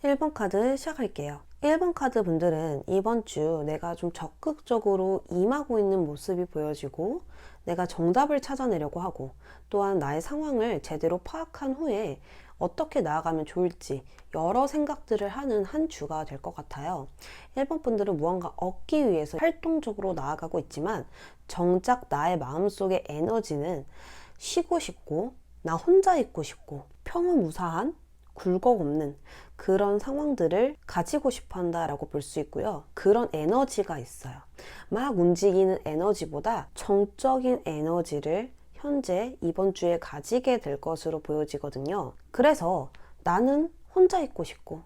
1번 카드 시작할게요. 1번 카드 분들은 이번 주 내가 좀 적극적으로 임하고 있는 모습이 보여지고 내가 정답을 찾아내려고 하고 또한 나의 상황을 제대로 파악한 후에 어떻게 나아가면 좋을지 여러 생각들을 하는 한 주가 될 것 같아요. 1번 분들은 무언가 얻기 위해서 활동적으로 나아가고 있지만 정작 나의 마음속의 에너지는 쉬고 싶고 나 혼자 있고 싶고 평온무사한 굴곡 없는 그런 상황들을 가지고 싶어 한다라고 볼 수 있고요. 그런 에너지가 있어요. 막 움직이는 에너지보다 정적인 에너지를 현재 이번 주에 가지게 될 것으로 보여지거든요. 그래서 나는 혼자 있고 싶고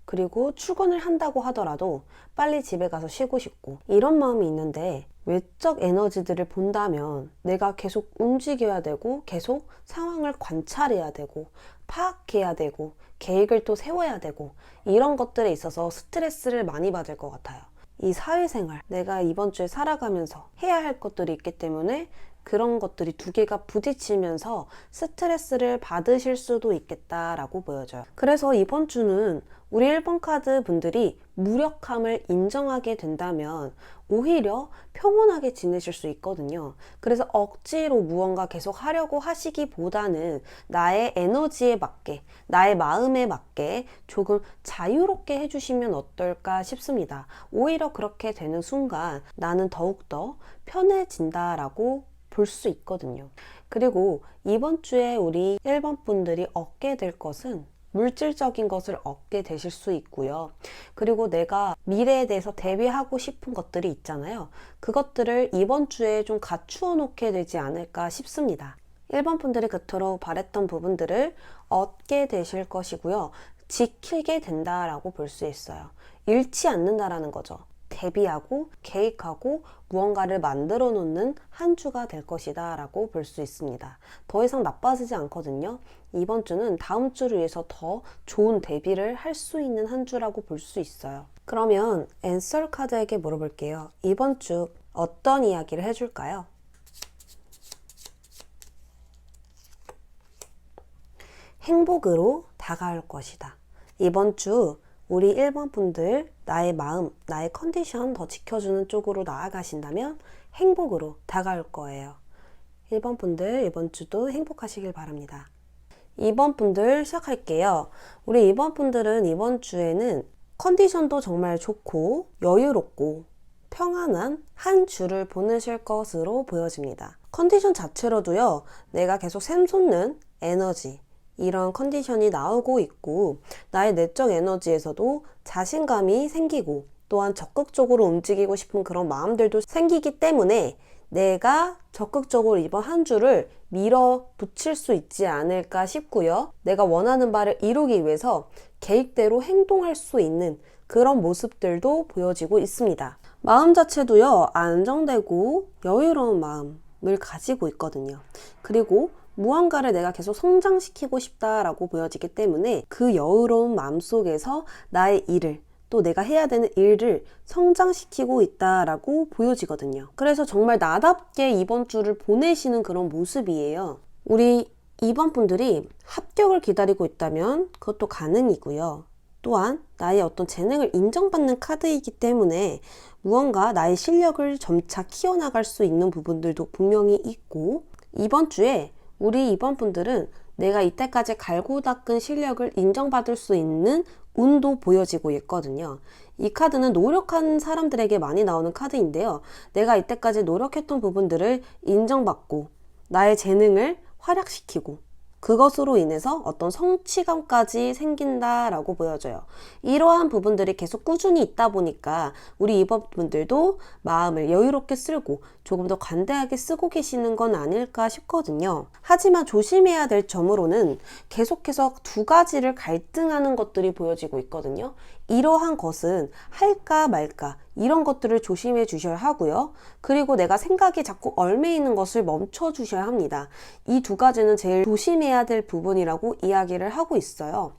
그리고 출근을 한다고 하더라도 빨리 집에 가서 쉬고 싶고 이런 마음이 있는데 외적 에너지들을 본다면 내가 계속 움직여야 되고 계속 상황을 관찰해야 되고 파악해야 되고 계획을 또 세워야 되고 이런 것들에 있어서 스트레스를 많이 받을 것 같아요. 이 사회생활, 내가 이번 주에 살아가면서 해야 할 것들이 있기 때문에 그런 것들이 두 개가 부딪히면서 스트레스를 받으실 수도 있겠다라고 보여져요. 그래서 이번 주는 우리 1번 카드 분들이 무력함을 인정하게 된다면 오히려 평온하게 지내실 수 있거든요. 그래서 억지로 무언가 계속 하려고 하시기보다는 나의 에너지에 맞게, 나의 마음에 맞게 조금 자유롭게 해주시면 어떨까 싶습니다. 오히려 그렇게 되는 순간 나는 더욱더 편해진다라고 볼 수 있거든요. 그리고 이번 주에 우리 1번 분들이 얻게 될 것은 물질적인 것을 얻게 되실 수 있고요. 그리고 내가 미래에 대해서 대비하고 싶은 것들이 있잖아요. 그것들을 이번 주에 좀 갖추어 놓게 되지 않을까 싶습니다. 1번 분들이 그토록 바랬던 부분들을 얻게 되실 것이고요. 지키게 된다라고 볼 수 있어요. 잃지 않는다라는 거죠. 대비하고 계획하고 무언가를 만들어 놓는 한 주가 될 것이다 라고 볼 수 있습니다. 더 이상 나빠지지 않거든요. 이번 주는 다음 주를 위해서 더 좋은 대비를 할 수 있는 한 주라고 볼 수 있어요. 그러면 앤서 카드에게 물어볼게요. 이번 주 어떤 이야기를 해줄까요? 행복으로 다가올 것이다. 이번 주 우리 1번 분들 나의 마음, 나의 컨디션 더 지켜주는 쪽으로 나아가신다면 행복으로 다가올 거예요. 1번 분들 이번 주도 행복하시길 바랍니다. 2번 분들 시작할게요. 우리 2번 분들은 이번 주에는 컨디션도 정말 좋고 여유롭고 평안한 한 주를 보내실 것으로 보여집니다. 컨디션 자체로도요, 내가 계속 샘솟는 에너지, 이런 컨디션이 나오고 있고 나의 내적 에너지에서도 자신감이 생기고 또한 적극적으로 움직이고 싶은 그런 마음들도 생기기 때문에 내가 적극적으로 이번 한 주를 밀어붙일 수 있지 않을까 싶고요. 내가 원하는 바를 이루기 위해서 계획대로 행동할 수 있는 그런 모습들도 보여지고 있습니다. 마음 자체도요, 안정되고 여유로운 마음을 가지고 있거든요. 그리고 무언가를 내가 계속 성장시키고 싶다라고 보여지기 때문에 그 여유로운 마음속에서 나의 일을 또 내가 해야 되는 일을 성장시키고 있다라고 보여지거든요. 그래서 정말 나답게 이번 주를 보내시는 그런 모습이에요. 우리 2번 분들이 합격을 기다리고 있다면 그것도 가능이고요. 또한 나의 어떤 재능을 인정받는 카드이기 때문에 무언가 나의 실력을 점차 키워나갈 수 있는 부분들도 분명히 있고 이번 주에 우리 2번 분들은 내가 이때까지 갈고 닦은 실력을 인정받을 수 있는 운도 보여지고 있거든요. 이 카드는 노력한 사람들에게 많이 나오는 카드인데요. 내가 이때까지 노력했던 부분들을 인정받고 나의 재능을 활약시키고 그것으로 인해서 어떤 성취감까지 생긴다라고 보여져요. 이러한 부분들이 계속 꾸준히 있다 보니까 우리 2번 분들도 마음을 여유롭게 쓰고 조금 더 관대하게 쓰고 계시는 건 아닐까 싶거든요. 하지만 조심해야 될 점으로는 계속해서 두 가지를 갈등하는 것들이 보여지고 있거든요. 이러한 것은 할까 말까 이런 것들을 조심해 주셔야 하고요. 그리고 내가 생각이 자꾸 얽매이는 것을 멈춰 주셔야 합니다. 이 두 가지는 제일 조심해야 될 부분이라고 이야기를 하고 있어요.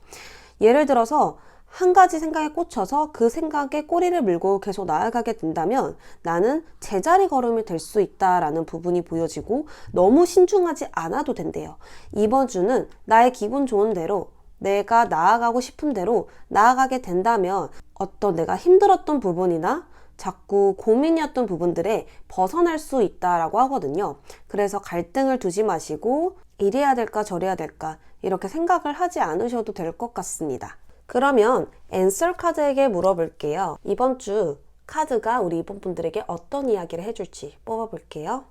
예를 들어서 한 가지 생각에 꽂혀서 그 생각에 꼬리를 물고 계속 나아가게 된다면 나는 제자리 걸음이 될 수 있다라는 부분이 보여지고 너무 신중하지 않아도 된대요. 이번 주는 나의 기분 좋은 대로 내가 나아가고 싶은 대로 나아가게 된다면 어떤 내가 힘들었던 부분이나 자꾸 고민이었던 부분들에 벗어날 수 있다라고 하거든요. 그래서 갈등을 두지 마시고 이래야 될까 저래야 될까 이렇게 생각을 하지 않으셔도 될 것 같습니다. 그러면 앤서 카드에게 물어볼게요. 이번 주 카드가 우리 이번 분들에게 어떤 이야기를 해줄지 뽑아볼게요.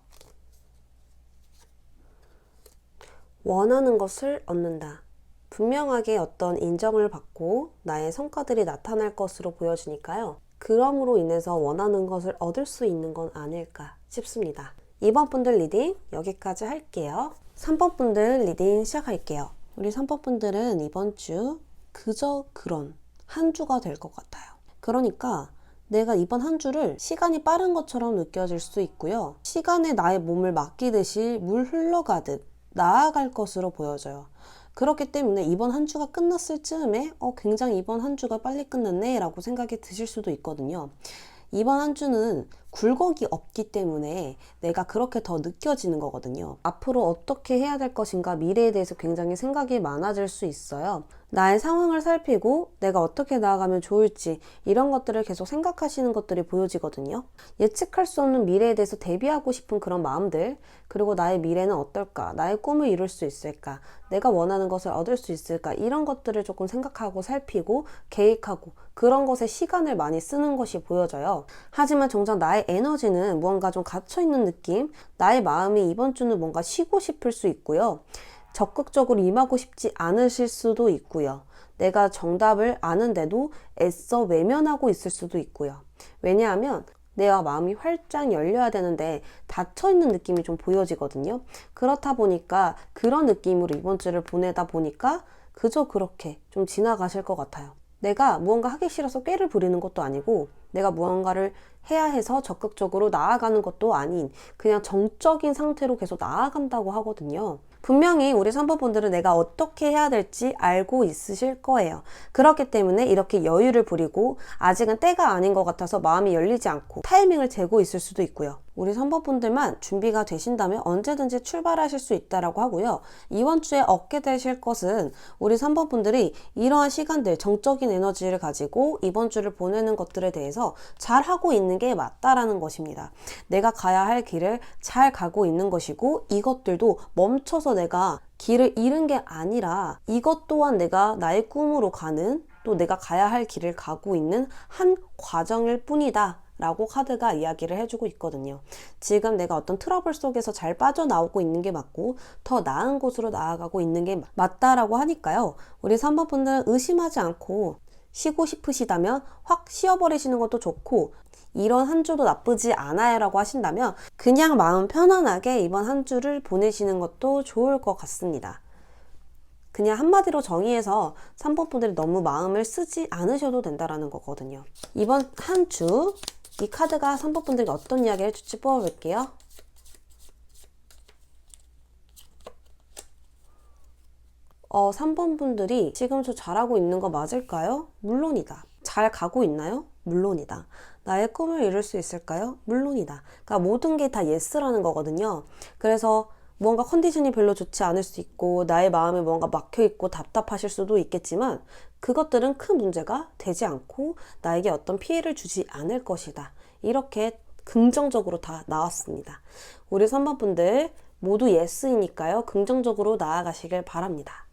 원하는 것을 얻는다. 분명하게 어떤 인정을 받고 나의 성과들이 나타날 것으로 보여주니까요. 그럼으로 인해서 원하는 것을 얻을 수 있는 건 아닐까 싶습니다. 2번 분들 리딩 여기까지 할게요. 3번 분들 리딩 시작할게요. 우리 3번 분들은 이번 주 그저 그런 한 주가 될 것 같아요. 그러니까 내가 이번 한 주를 시간이 빠른 것처럼 느껴질 수 있고요. 시간에 나의 몸을 맡기듯이 물 흘러가듯 나아갈 것으로 보여져요. 그렇기 때문에 이번 한 주가 끝났을 즈음에 굉장히 이번 한 주가 빨리 끝났네 라고 생각이 드실 수도 있거든요. 이번 한 주는 굴곡이 없기 때문에 내가 그렇게 더 느껴지는 거거든요. 앞으로 어떻게 해야 될 것인가 미래에 대해서 굉장히 생각이 많아질 수 있어요. 나의 상황을 살피고 내가 어떻게 나아가면 좋을지 이런 것들을 계속 생각하시는 것들이 보여지거든요. 예측할 수 없는 미래에 대해서 대비하고 싶은 그런 마음들, 그리고 나의 미래는 어떨까, 나의 꿈을 이룰 수 있을까, 내가 원하는 것을 얻을 수 있을까, 이런 것들을 조금 생각하고 살피고 계획하고 그런 것에 시간을 많이 쓰는 것이 보여져요. 하지만 정작 나의 에너지는 무언가 좀 갇혀있는 느낌, 나의 마음이 이번 주는 뭔가 쉬고 싶을 수 있고요. 적극적으로 임하고 싶지 않으실 수도 있고요. 내가 정답을 아는데도 애써 외면하고 있을 수도 있고요. 왜냐하면 내가 마음이 활짝 열려야 되는데 닫혀있는 느낌이 좀 보여지거든요. 그렇다 보니까 그런 느낌으로 이번 주를 보내다 보니까 그저 그렇게 좀 지나가실 것 같아요. 내가 무언가 하기 싫어서 꾀를 부리는 것도 아니고 내가 무언가를 해야 해서 적극적으로 나아가는 것도 아닌 그냥 정적인 상태로 계속 나아간다고 하거든요. 분명히 우리 3번 분들은 내가 어떻게 해야 될지 알고 있으실 거예요. 그렇기 때문에 이렇게 여유를 부리고 아직은 때가 아닌 것 같아서 마음이 열리지 않고 타이밍을 재고 있을 수도 있고요. 우리 3번 분들만 준비가 되신다면 언제든지 출발하실 수 있다라고 하고요. 이번 주에 얻게 되실 것은 우리 3번 분들이 이러한 시간들, 정적인 에너지를 가지고 이번 주를 보내는 것들에 대해서 잘 하고 있는 게 맞다라는 것입니다. 내가 가야 할 길을 잘 가고 있는 것이고 이것들도 멈춰서 내가 길을 잃은 게 아니라 이것 또한 내가 나의 꿈으로 가는 또 내가 가야 할 길을 가고 있는 한 과정일 뿐이다 라고 카드가 이야기를 해주고 있거든요. 지금 내가 어떤 트러블 속에서 잘 빠져나오고 있는 게 맞고 더 나은 곳으로 나아가고 있는 게 맞다라고 하니까요. 우리 3번 분들은 의심하지 않고 쉬고 싶으시다면 확 쉬어버리시는 것도 좋고 이런 한 주도 나쁘지 않아요 라고 하신다면 그냥 마음 편안하게 이번 한 주를 보내시는 것도 좋을 것 같습니다. 그냥 한마디로 정의해서 3번 분들이 너무 마음을 쓰지 않으셔도 된다라는 거거든요. 이번 한 주 이 카드가 3번 분들에게 어떤 이야기를 해줄지 뽑아볼게요. 3번 분들이 지금 저 잘하고 있는 거 맞을까요? 물론이다. 잘 가고 있나요? 물론이다. 나의 꿈을 이룰 수 있을까요? 물론이다. 그러니까 모든 게 다 예스라는 거거든요. 그래서 무언가 컨디션이 별로 좋지 않을 수 있고 나의 마음에 뭔가 막혀있고 답답하실 수도 있겠지만 그것들은 큰 문제가 되지 않고 나에게 어떤 피해를 주지 않을 것이다. 이렇게 긍정적으로 다 나왔습니다. 우리 3번 분들 모두 예스이니까요. 긍정적으로 나아가시길 바랍니다.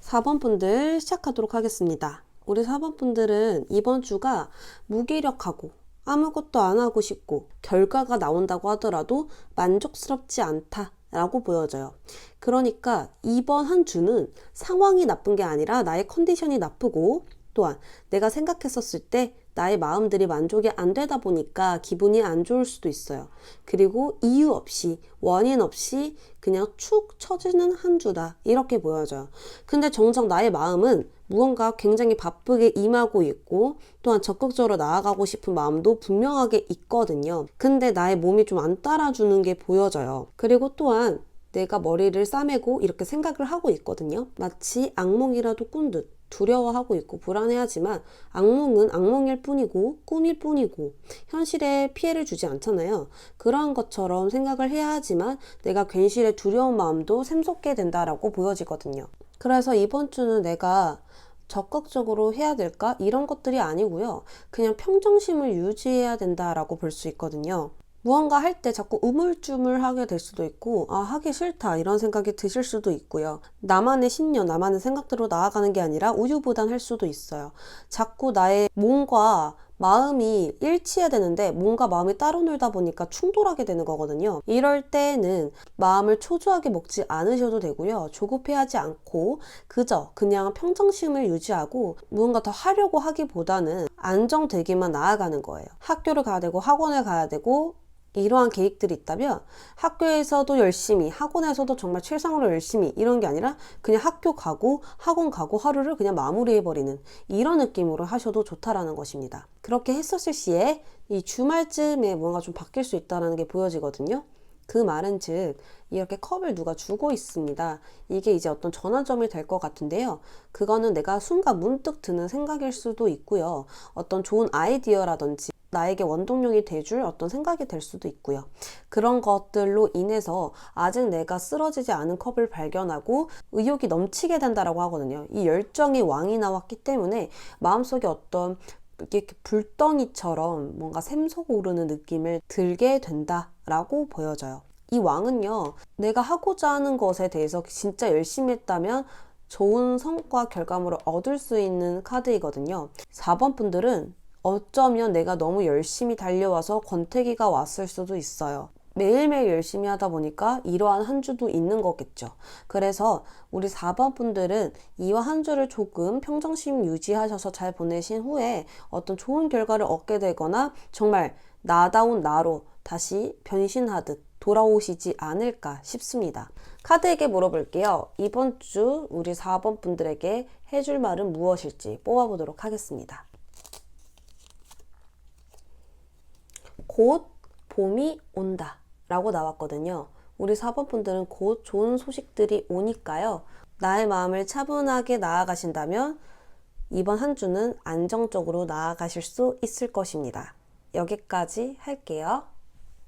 4번 분들 시작하도록 하겠습니다. 우리 4번 분들은 이번 주가 무기력하고 아무것도 안 하고 싶고 결과가 나온다고 하더라도 만족스럽지 않다 라고 보여져요. 그러니까 이번 한 주는 상황이 나쁜 게 아니라 나의 컨디션이 나쁘고 또한 내가 생각했었을 때 나의 마음들이 만족이 안 되다 보니까 기분이 안 좋을 수도 있어요. 그리고 이유 없이 원인 없이 그냥 축 처지는 한 주다 이렇게 보여져요. 근데 정작 나의 마음은 무언가 굉장히 바쁘게 임하고 있고 또한 적극적으로 나아가고 싶은 마음도 분명하게 있거든요. 근데 나의 몸이 좀 안 따라주는 게 보여져요. 그리고 또한 내가 머리를 싸매고 이렇게 생각을 하고 있거든요. 마치 악몽이라도 꾼 듯 두려워하고 있고 불안해하지만 악몽은 악몽일 뿐이고 꿈일 뿐이고 현실에 피해를 주지 않잖아요. 그러한 것처럼 생각을 해야 하지만 내가 괜시레 두려운 마음도 샘솟게 된다라고 보여지거든요. 그래서 이번 주는 내가 적극적으로 해야 될까? 이런 것들이 아니고요. 그냥 평정심을 유지해야 된다라고 볼 수 있거든요. 무언가 할 때 자꾸 우물쭈물하게 될 수도 있고, 아, 하기 싫다 이런 생각이 드실 수도 있고요. 나만의 신념, 나만의 생각대로 나아가는 게 아니라 우유부단할 수도 있어요. 자꾸 나의 몸과 마음이 일치해야 되는데 뭔가 마음이 따로 놀다 보니까 충돌하게 되는 거거든요. 이럴 때는 마음을 초조하게 먹지 않으셔도 되고요. 조급해하지 않고 그저 그냥 평정심을 유지하고 무언가 더 하려고 하기보다는 안정되기만 나아가는 거예요. 학교를 가야 되고 학원을 가야 되고 이러한 계획들이 있다면 학교에서도 열심히, 학원에서도 정말 최상으로 열심히 이런 게 아니라 그냥 학교 가고 학원 가고 하루를 그냥 마무리해버리는 이런 느낌으로 하셔도 좋다라는 것입니다. 그렇게 했었을 시에 이 주말쯤에 뭔가 좀 바뀔 수 있다는 게 보여지거든요. 그 말은 즉 이렇게 컵을 누가 주고 있습니다. 이게 이제 어떤 전환점이 될 것 같은데요. 그거는 내가 순간 문득 드는 생각일 수도 있고요. 어떤 좋은 아이디어라든지 나에게 원동력이 돼줄 어떤 생각이 될 수도 있고요. 그런 것들로 인해서 아직 내가 쓰러지지 않은 컵을 발견하고 의욕이 넘치게 된다라고 하거든요. 이 열정의 왕이 나왔기 때문에 마음속에 어떤 이렇게 불덩이처럼 뭔가 샘솟오르는 느낌을 들게 된다라고 보여져요. 이 왕은요, 내가 하고자 하는 것에 대해서 진짜 열심히 했다면 좋은 성과 결과물을 얻을 수 있는 카드이거든요. 4번 분들은 어쩌면 내가 너무 열심히 달려와서 권태기가 왔을 수도 있어요. 매일매일 열심히 하다 보니까 이러한 한 주도 있는 거겠죠. 그래서 우리 4번 분들은 이와 한 주를 조금 평정심 유지하셔서 잘 보내신 후에 어떤 좋은 결과를 얻게 되거나 정말 나다운 나로 다시 변신하듯 돌아오시지 않을까 싶습니다. 카드에게 물어볼게요. 이번 주 우리 4번 분들에게 해줄 말은 무엇일지 뽑아보도록 하겠습니다. 곧 봄이 온다 라고 나왔거든요. 우리 4번 분들은 곧 좋은 소식들이 오니까요. 나의 마음을 차분하게 나아가신다면 이번 한 주는 안정적으로 나아가실 수 있을 것입니다. 여기까지 할게요.